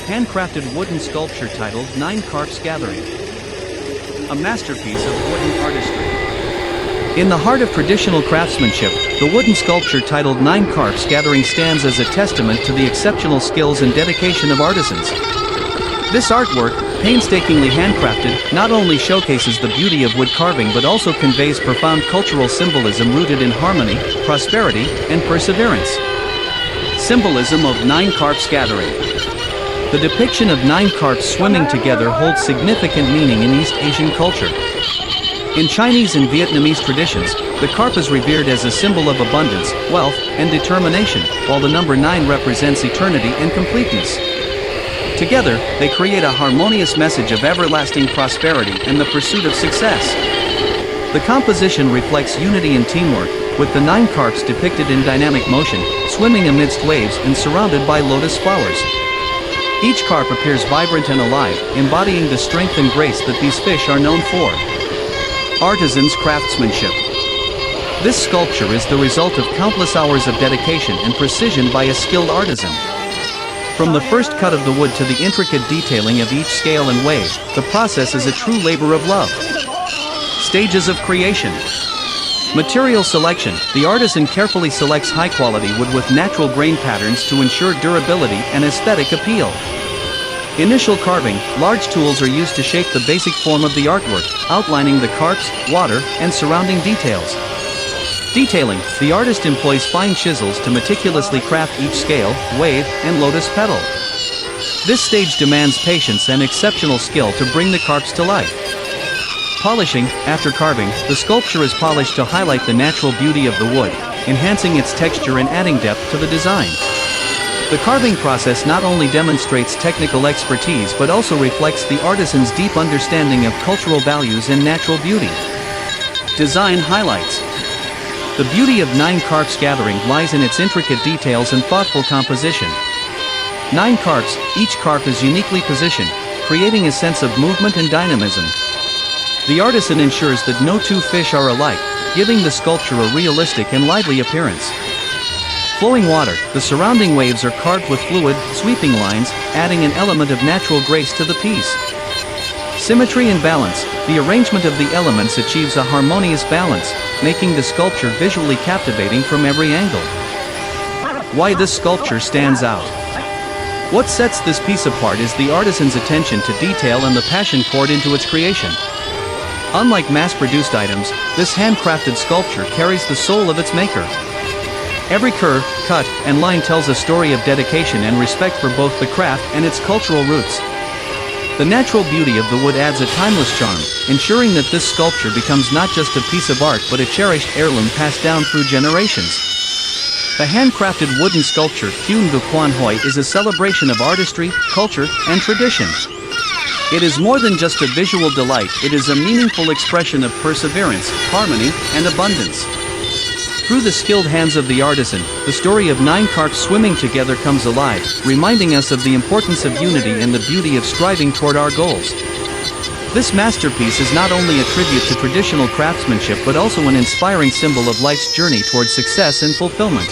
handcrafted wooden sculpture titled 9 Carps Gathering. A masterpiece of wooden artistry. In the heart of traditional craftsmanship, the wooden sculpture titled 9 Carps Gathering stands as a testament to the exceptional skills and dedication of artisans. This artwork, painstakingly handcrafted, not only showcases the beauty of wood carving but also conveys profound cultural symbolism rooted in harmony, prosperity, and perseverance. Symbolism of 9 Carps Gathering. The depiction of 9 carps swimming together holds significant meaning in East Asian culture. In Chinese and Vietnamese traditions, the carp is revered as a symbol of abundance, wealth, and determination, while the number 9 represents eternity and completeness. Together, they create a harmonious message of everlasting prosperity and the pursuit of success. The composition reflects unity and teamwork, with the 9 carps depicted in dynamic motion, swimming amidst waves and surrounded by lotus flowers. Each carp appears vibrant and alive, embodying the strength and grace that these fish are known for. Artisans' craftsmanship. This sculpture is the result of countless hours of dedication and precision by a skilled artisan. From the first cut of the wood to the intricate detailing of each scale and wave, the process is a true labor of love. Stages of creation. Material selection. The artisan carefully selects high-quality wood with natural grain patterns to ensure durability and aesthetic appeal. Initial carving. Large tools are used to shape the basic form of the artwork, outlining the carps, water, and surrounding details. Detailing. The artist employs fine chisels to meticulously craft each scale, wave, and lotus petal. This stage demands patience and exceptional skill to bring the carps to life. Polishing. After carving, the sculpture is polished to highlight the natural beauty of the wood, enhancing its texture and adding depth to the design. The carving process not only demonstrates technical expertise but also reflects the artisan's deep understanding of cultural values and natural beauty. Design highlights. The beauty of 9 Carps Gathering lies in its intricate details and thoughtful composition. 9 carps, each carp is uniquely positioned, creating a sense of movement and dynamism. The artisan ensures that no two fish are alike, giving the sculpture a realistic and lively appearance. Flowing water. The surrounding waves are carved with fluid, sweeping lines, adding an element of natural grace to the piece. Symmetry and balance. The arrangement of the elements achieves a harmonious balance, making the sculpture visually captivating from every angle. Why this sculpture stands out. What sets this piece apart is the artisan's attention to detail and the passion poured into its creation. Unlike mass-produced items, this handcrafted sculpture carries the soul of its maker. Every curve, cut, and line tells a story of dedication and respect for both the craft and its cultural roots. The natural beauty of the wood adds a timeless charm, ensuring that this sculpture becomes not just a piece of art but a cherished heirloom passed down through generations. The handcrafted wooden sculpture Kyun Bu Kwan Hoi is a celebration of artistry, culture, and tradition. It is more than just a visual delight, it is a meaningful expression of perseverance, harmony, and abundance. Through the skilled hands of the artisan, the story of 9 carps swimming together comes alive, reminding us of the importance of unity and the beauty of striving toward our goals. This masterpiece is not only a tribute to traditional craftsmanship but also an inspiring symbol of life's journey toward success and fulfillment.